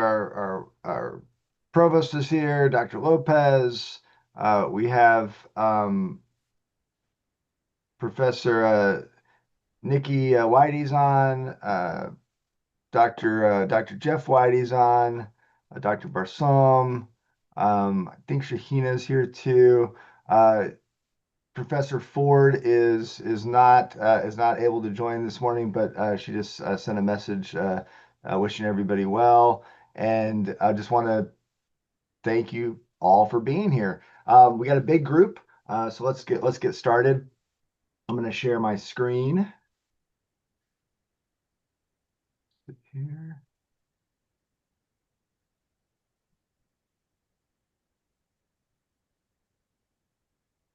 our provost is here, Dr. Lopez. We have Professor Nikki Whitey's on, Dr. Jeff Whitey's on, Dr. Barsoom. I think Shahina's here too. Professor Ford is not able to join this morning, but she just sent a message wishing everybody well. And I just want to thank you all for being here. We got a big group, so let's get started. I'm going to share my screen here.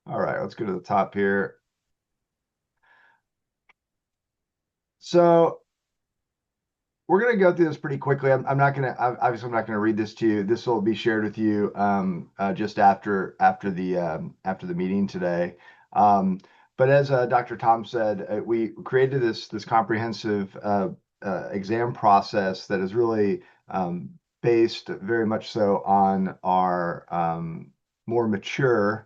All right, let's go to the top here. So we're going to go through this pretty quickly. I'm not going to obviously I'm not going to read this to you. This will be shared with you just after the meeting today. But as Dr. Tom said, we created this comprehensive exam process that is really based very much so on our more mature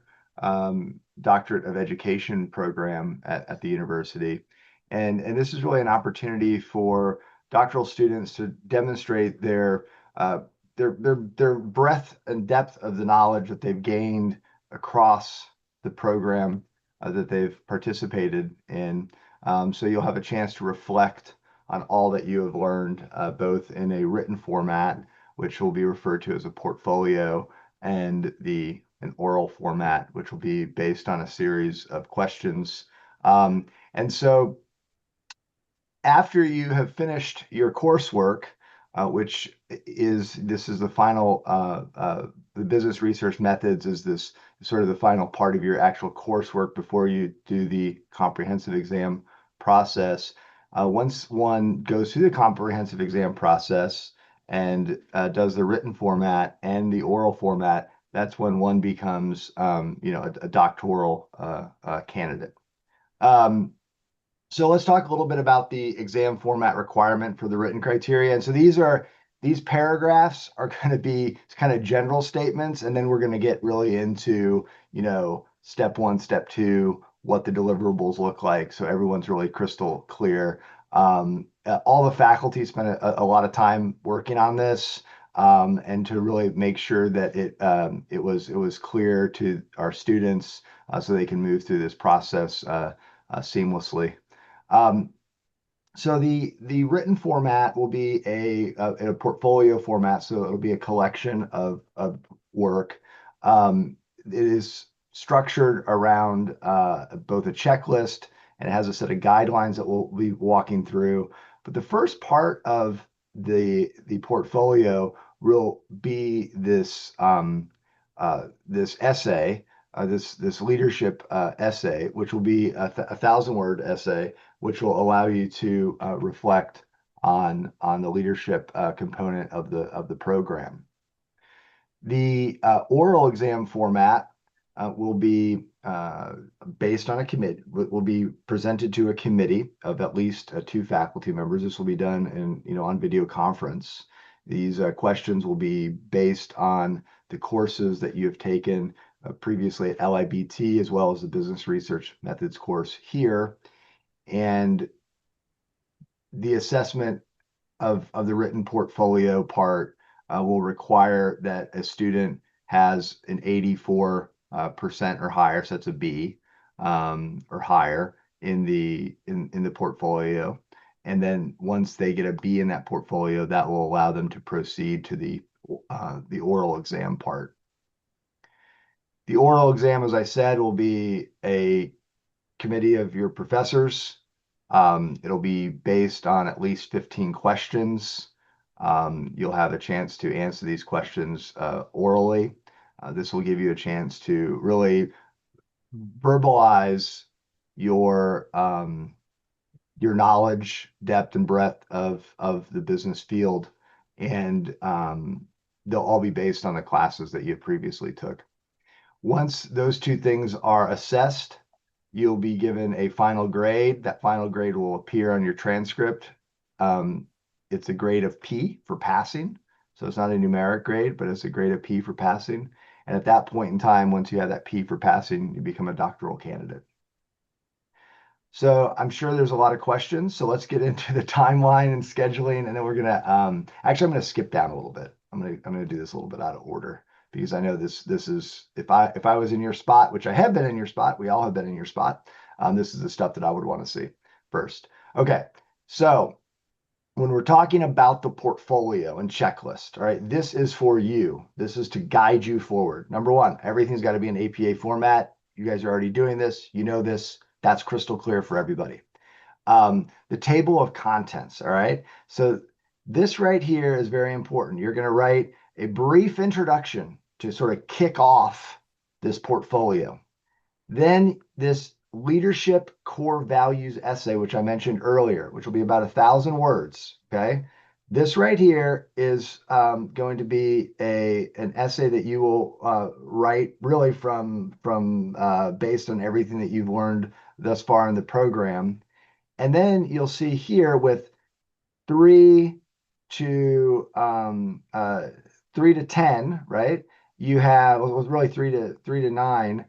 doctorate of education program at the university. And this is really an opportunity for doctoral students to demonstrate their breadth and depth of the knowledge that they've gained across the program that they've participated in. So you'll have a chance to reflect on all that you have learned, both in a written format, which will be referred to as a portfolio, and an oral format, which will be based on a series of questions. And so after you have finished your coursework, which this is the final, the business research methods is this sort of the final part of your actual coursework before you do the comprehensive exam process. Once one goes through the comprehensive exam process and does the written format and the oral format, that's when one becomes, a doctoral candidate. So let's talk a little bit about the exam format requirement for the written criteria. And so these paragraphs are going to be kind of general statements, and then we're going to get really into, step one, step two, what the deliverables look like. So everyone's really crystal clear. All the faculty spent a lot of time working on this, and to really make sure that it was clear to our students, so they can move through this process seamlessly. So the written format will be a portfolio format, so it'll be a collection of work. It is structured around both a checklist, and it has a set of guidelines that we'll be walking through. But the first part of the portfolio will be this essay, this leadership essay, which will be a 1,000-word essay, which will allow you to reflect on the leadership component of the program. The oral exam format will be based on a committee, will be presented to a committee of at least 2 faculty members. This will be done on video conference. These questions will be based on the courses that you have taken previously at LIBT, as well as the business research methods course here. And the assessment of the written portfolio part will require that a student has an 84% or higher, so that's a B, or higher in the portfolio. And then once they get a B in that portfolio, that will allow them to proceed to the oral exam part. The oral exam, as I said, will be a committee of your professors. It'll be based on at least 15 questions. You'll have a chance to answer these questions orally. This will give you a chance to really verbalize your knowledge, depth, and breadth of the business field, and they'll all be based on the classes that you previously took. Once those 2 things are assessed, you'll be given a final grade. That final grade will appear on your transcript. It's a grade of P for passing. So it's not a numeric grade, but it's a grade of P for passing. And at that point in time, once you have that P for passing, you become a doctoral candidate. So I'm sure there's a lot of questions. So let's get into the timeline and scheduling, and then we're gonna actually I'm gonna skip down a little bit. I'm gonna do this a little bit out of order because I know this is if I was in your spot, which I have been in your spot, we all have been in your spot. This is the stuff that I would want to see first. Okay, so when we're talking about the portfolio and checklist, all right, this is for you. This is to guide you forward. Number one, everything's got to be in APA format. You guys are already doing this. You know this. That's crystal clear for everybody. The table of contents, all right? So this right here is very important. You're going to write a brief introduction to sort of kick off this portfolio. Then this leadership core values essay, which I mentioned earlier, which will be about 1,000 words. Okay. This right here is going to be an essay that you will write really from based on everything that you've learned thus far in the program. And then you'll see here with 3 to 10, right? You have well, it was really 3 to 9.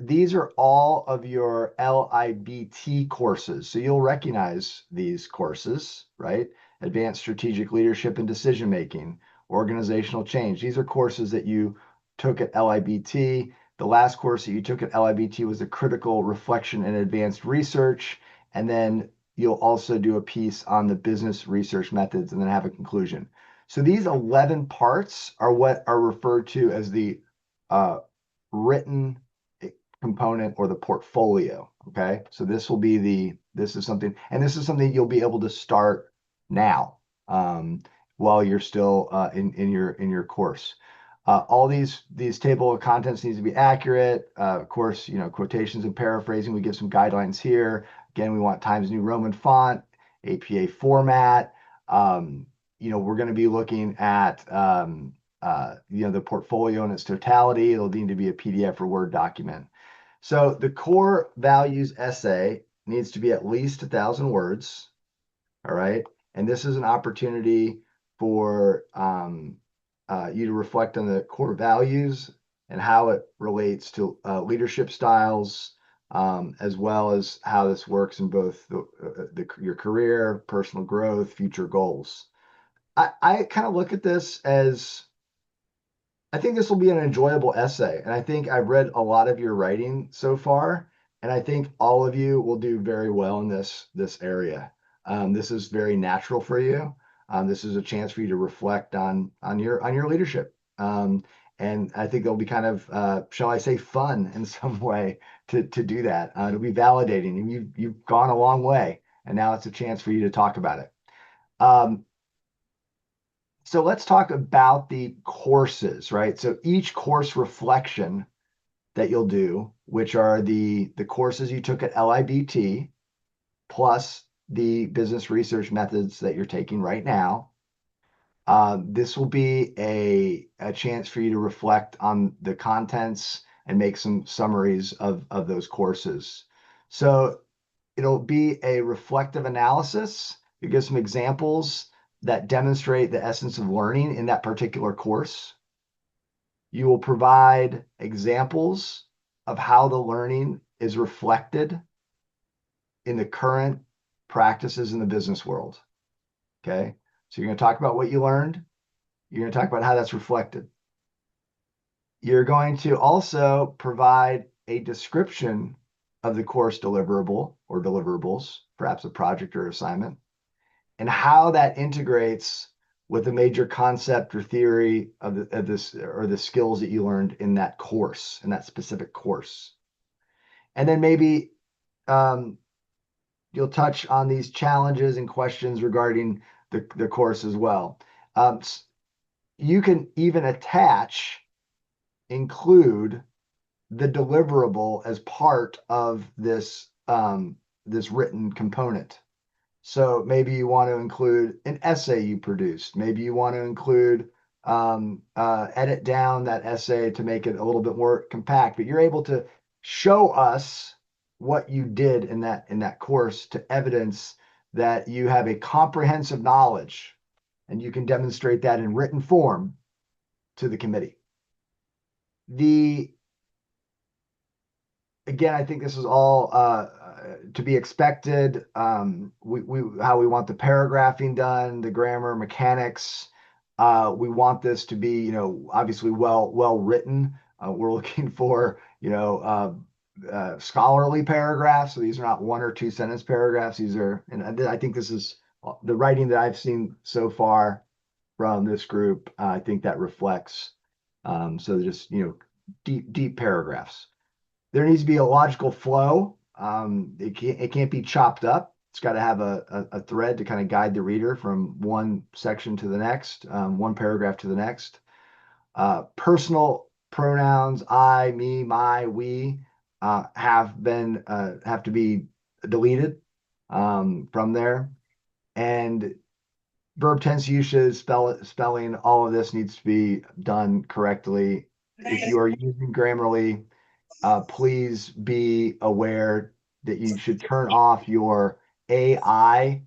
These are all of your LIBT courses. So you'll recognize these courses, right? Advanced Strategic Leadership and Decision Making, Organizational Change. These are courses that you took at LIBT. The last course that you took at LIBT was the Critical Reflection and Advanced Research. And then you'll also do a piece on the business research methods and then have a conclusion. So these 11 parts are what are referred to as the written component or the portfolio. Okay. So this will be this is something you'll be able to start now while you're still in your course. All these table of contents needs to be accurate. Of course, quotations and paraphrasing. We give some guidelines here. Again, we want Times New Roman font, APA format. We're going to be looking at the portfolio in its totality. It'll need to be a PDF or Word document. So the core values essay needs to be at least 1,000 words. All right. And this is an opportunity for you to reflect on the core values and how it relates to leadership styles, as well as how this works in both your career, personal growth, future goals. I kind of look at this as I think this will be an enjoyable essay. And I think I've read a lot of your writing so far, and I think all of you will do very well in this area. This is very natural for you. This is a chance for you to reflect on your leadership. And I think it'll be kind of, shall I say, fun in some way to do that. It'll be validating. And you've gone a long way, and now it's a chance for you to talk about it. So let's talk about the courses, right? So each course reflection that you'll do, which are the courses you took at LIBT, plus the business research methods that you're taking right now. This will be a chance for you to reflect on the contents and make some summaries of those courses. So it'll be a reflective analysis. You give some examples that demonstrate the essence of learning in that particular course. You will provide examples of how the learning is reflected in the current practices in the business world. Okay. So you're going to talk about what you learned. You're going to talk about how that's reflected. You're going to also provide a description of the course deliverable or deliverables, perhaps a project or assignment, and how that integrates with a major concept or theory of this or the skills that you learned in that course, in that specific course. And then maybe you'll touch on these challenges and questions regarding the course as well. You can even include the deliverable as part of this written component. So maybe you want to include an essay you produced. Maybe you want to include edit down that essay to make it a little bit more compact. But you're able to show us what you did in that course to evidence that you have a comprehensive knowledge and you can demonstrate that in written form to the committee. Again, I think this is all to be expected. How we want the paragraphing done, the grammar mechanics. We want this to be, obviously well written. We're looking for, scholarly paragraphs. So these are not 1 or 2 sentence paragraphs. These are, and I think this is the writing that I've seen so far from this group. I think that reflects. So just, deep paragraphs. There needs to be a logical flow. It can't be chopped up. It's got to have a thread to kind of guide the reader from one section to the next, one paragraph to the next. Personal pronouns, I, me, my, we, have to be deleted from there. And verb tense usage, spelling, all of this needs to be done correctly. If you are using Grammarly, please be aware that you should turn off your AI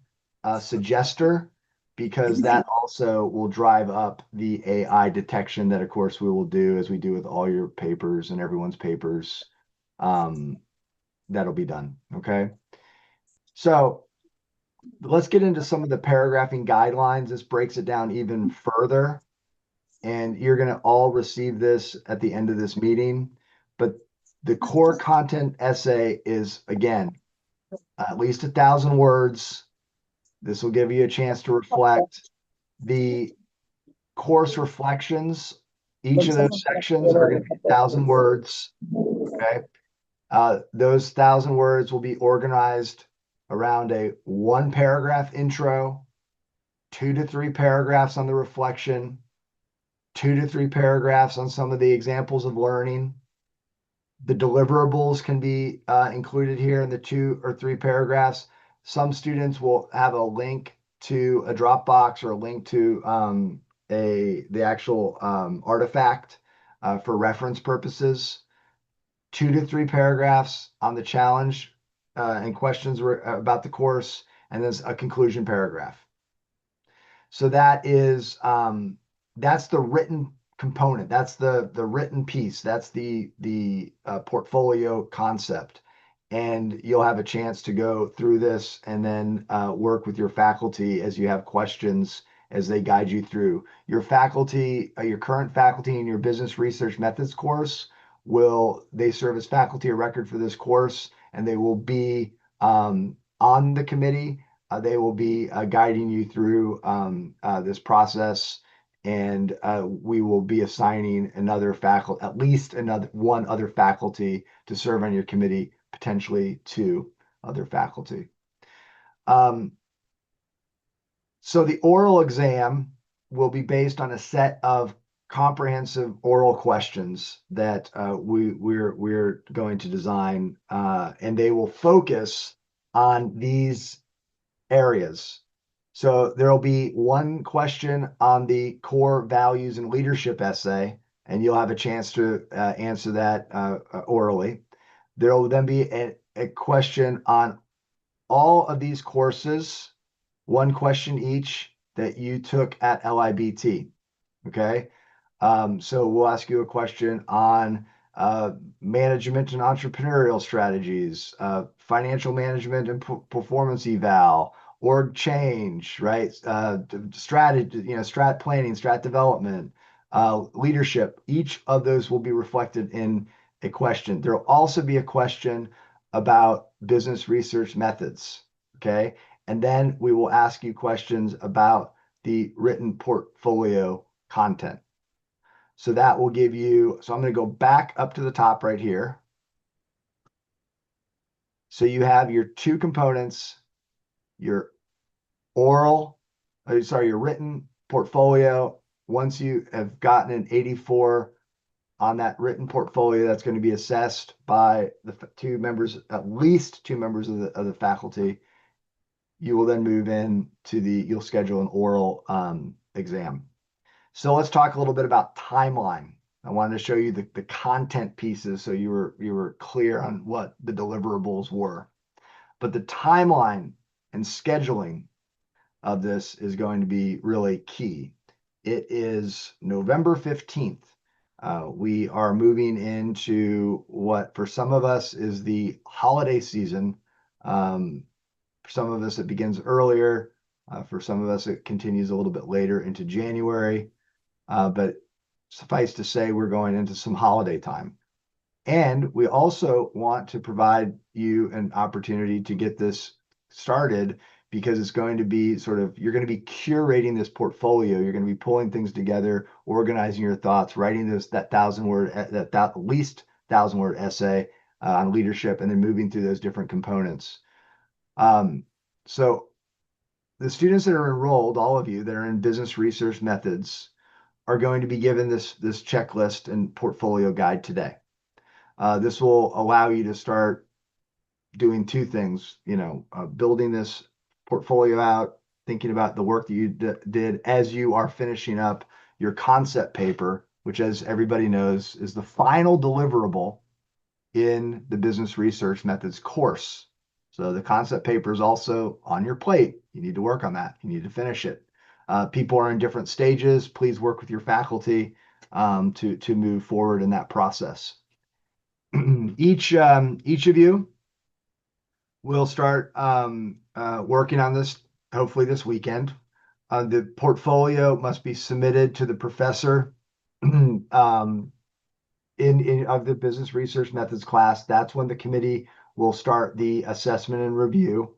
suggester, because that also will drive up the AI detection that, of course, we will do as we do with all your papers and everyone's papers. That'll be done. Okay. So let's get into some of the paragraphing guidelines. This breaks it down even further, and you're going to all receive this at the end of this meeting. But the core content essay is, again, at least 1,000 words. This will give you a chance to reflect. The course reflections, each of those sections are going to be 1,000 words. Okay. Those 1,000 words will be organized around a 1-paragraph intro, 2 to 3 paragraphs on the reflection, 2 to 3 paragraphs on some of the examples of learning. The deliverables can be included here in the 2 or 3 paragraphs. Some students will have a link to a Dropbox or a link to the actual artifact for reference purposes. 2 to 3 paragraphs on the challenge and questions about the course, and then a conclusion paragraph. So that's the written component. That's the written piece. That's the portfolio concept. And you'll have a chance to go through this and then work with your faculty as you have questions as they guide you through. Your faculty, your current faculty in your business research methods course, they serve as faculty of record for this course, and they will be on the committee. They will be guiding you through this process, and we will be assigning at least one other faculty to serve on your committee, potentially 2 other faculty. So the oral exam will be based on a set of comprehensive oral questions that we're going to design, and they will focus on these areas. So there'll be one question on the core values and leadership essay, and you'll have a chance to answer that orally. There will then be a question on all of these courses, one question each that you took at LIBT. Okay. So we'll ask you a question on management and entrepreneurial strategies, financial management and performance eval, org change, right? Strategy, strat planning, strat development, leadership. Each of those will be reflected in a question. There will also be a question about business research methods. Okay. And then we will ask you questions about the written portfolio content. So that will give you, so I'm going to go back up to the top right here. So you have your 2 components, your your written portfolio. Once you have gotten an 84 on that written portfolio, that's going to be assessed by the 2 members, at least 2 members of the faculty. You will then move in to you'll schedule an oral exam. So let's talk a little bit about timeline. I wanted to show you the content pieces so you were clear on what the deliverables were. But the timeline and scheduling, of this is going to be really key. It is November 15th. We are moving into what for some of us is the holiday season. For some of us, it begins earlier. For some of us, it continues a little bit later into January. But suffice to say, we're going into some holiday time. And we also want to provide you an opportunity to get this started because it's going to be sort of, you're going to be curating this portfolio. You're going to be pulling things together, organizing your thoughts, writing that 1,000 word, that at least 1,000 word essay on leadership, and then moving through those different components. So the students that are enrolled, all of you that are in business research methods, are going to be given this checklist and portfolio guide today. This will allow you to start doing two things, building this portfolio out, thinking about the work that you did as you are finishing up your concept paper, which, as everybody knows, is the final deliverable in the business research methods course. So the concept paper is also on your plate. You need to work on that. You need to finish it. People are in different stages. Please work with your faculty to move forward in that process. Each of you will start working on this hopefully this weekend. The portfolio must be submitted to the professor of the business research methods class. That's when the committee will start the assessment and review.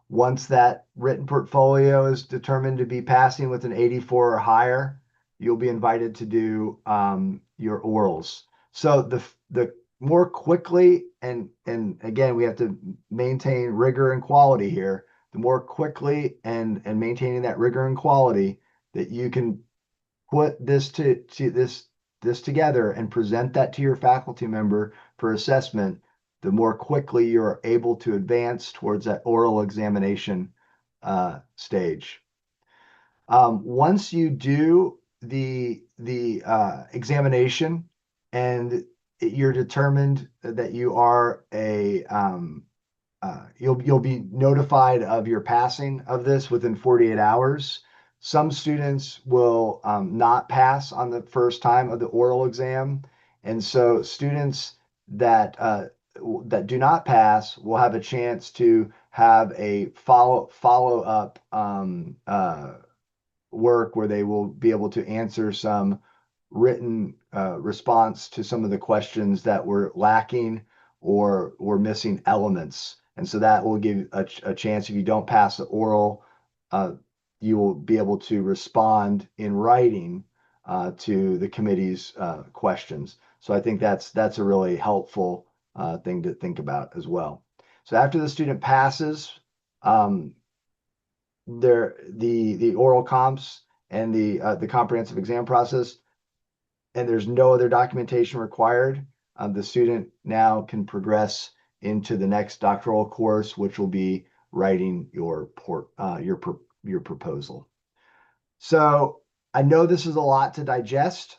Once that written portfolio is determined to be passing with an 84 or higher, you'll be invited to do your orals. So the more quickly, and again, we have to maintain rigor and quality here. The more quickly and maintaining that rigor and quality that you can put this together and present that to your faculty member for assessment, the more quickly you're able to advance towards that oral examination stage. Once you do the examination and you're determined that you are you'll be notified of your passing of this within 48 hours. Some students will not pass on the first time of the oral exam, and so students that do not pass will have a chance to have a follow up work where they will be able to answer some written response to some of the questions that were lacking or were missing elements. And so that will give a chance, if you don't pass the oral, you will be able to respond in writing to the committee's questions. So I think that's a really helpful thing to think about as well. So after the student passes, the oral comps and the comprehensive exam process, and there's no other documentation required, the student now can progress into the next doctoral course, which will be writing your proposal. So I know this is a lot to digest.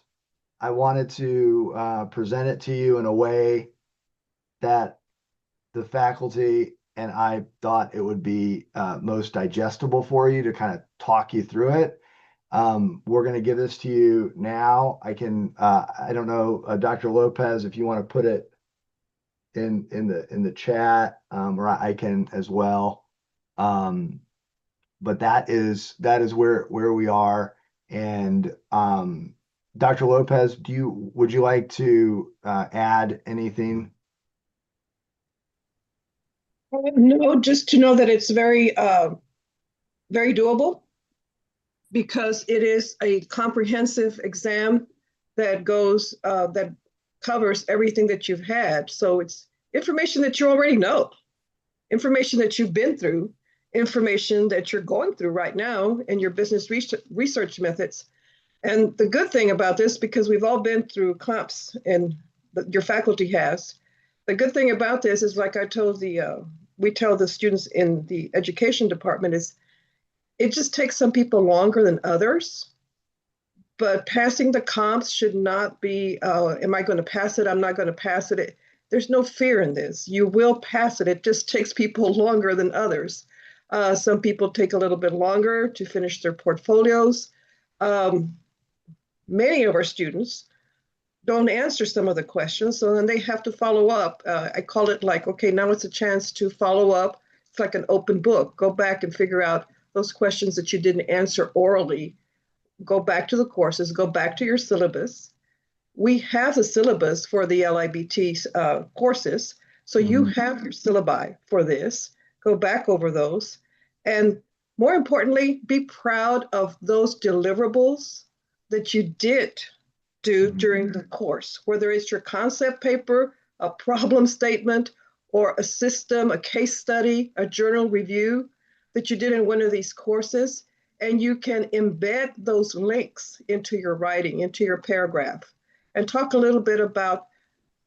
I wanted to present it to you in a way that the faculty and I thought it would be most digestible for you to kind of talk you through it. We're going to give this to you now. I don't know, Dr. Lopez, if you want to put it in the chat, or I can as well. But that is where we are. And Dr. Lopez, would you like to add anything? No, just to know that it's very, very doable because it is a comprehensive exam that covers everything that you've had. So it's information that you already know, information that you've been through, information that you're going through right now in your business research methods. And the good thing about this, because we've all been through comps and your faculty has, the good thing about this is, like we tell the students in the education department, is it just takes some people longer than others. But passing the comps should not be, am I going to pass it? I'm not going to pass it. There's no fear in this. You will pass it. It just takes people longer than others. Some people take a little bit longer to finish their portfolios. Um, Many of our students don't answer some of the questions, so then they have to follow up. I call it like, okay, now it's a chance to follow up. It's like an open book. Go back and figure out those questions that you didn't answer orally. Go back to the courses, go back to your syllabus. We have a syllabus for the LIBT courses, so you have your syllabi for this. Go back over those. And more importantly, be proud of those deliverables that you did do during the course, whether it's your concept paper, a problem statement, or a system, a case study, a journal review that you did in one of these courses. And you can embed those links into your writing, into your paragraph, and talk a little bit about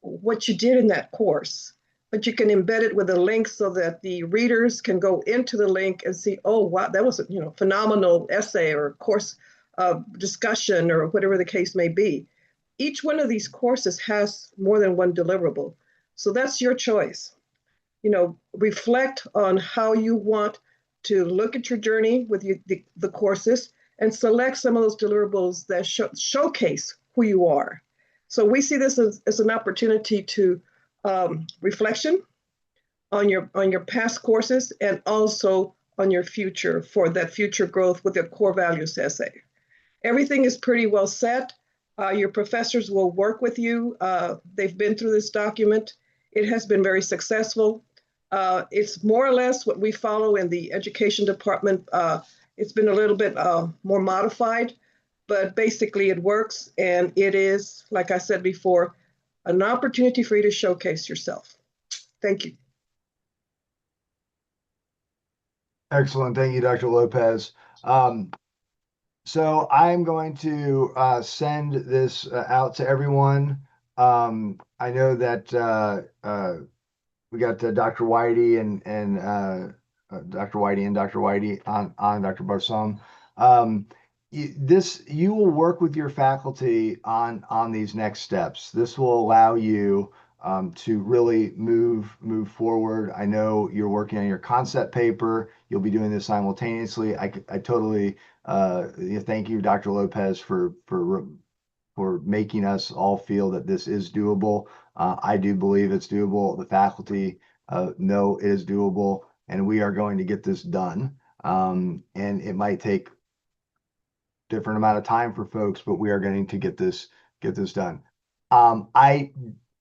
what you did in that course. But you can embed it with a link so that the readers can go into the link and see, oh, wow, that was a phenomenal essay or course discussion or whatever the case may be. Each one of these courses has more than one deliverable. So that's your choice. Reflect on how you want to look at your journey with the courses and select some of those deliverables that showcase who you are. So we see this as an opportunity to reflection on your past courses and also on your future for that future growth with your core values essay. Everything is pretty well set. Your professors will work with you. They've been through this document. It has been very successful. It's more or less what we follow in the education department. It's been a little bit more modified, but basically it works. And it is, like I said before, an opportunity for you to showcase yourself. Thank you. Excellent. Thank you, Dr. Lopez. So I'm going to send this out to everyone. I know that we got Dr. Whitey and Dr. Whitey and Dr. Whitey on Dr. Barsom. You will work with your faculty on these next steps. This will allow you to really move forward. I know you're working on your concept paper. You'll be doing this simultaneously. I totally thank you, Dr. Lopez, for making us all feel that this is doable. I do believe it's doable. The faculty know it is doable, and we are going to get this done. And it might take different amount of time for folks, but we are going to get this done. I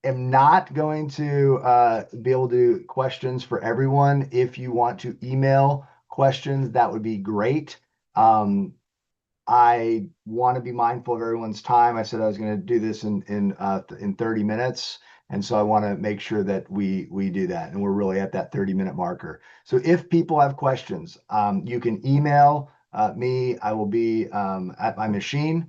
am not going to be able to do questions for everyone. If you want to email questions, that would be great. I want to be mindful of everyone's time. I said I was going to do this in 30 minutes. And so I want to make sure that we do that. And we're really at that 30-minute marker. So if people have questions, you can email me. I will be at my machine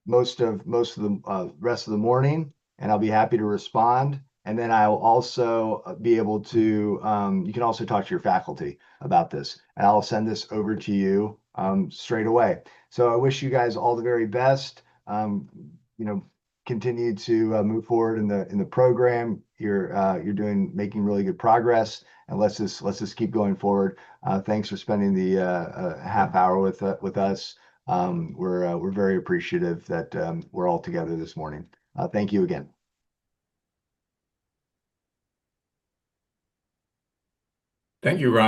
most of the rest of the morning, and I'll be happy to respond. And then I will also be able to, you can also talk to your faculty about this, and I'll send this over to you straight away. So I wish you guys all the very best. Continue to move forward in the program. You're making really good progress, and let's just keep going forward. Thanks for spending the half hour with us. We're very appreciative that we're all together this morning. Thank you again. Thank you, Ryan.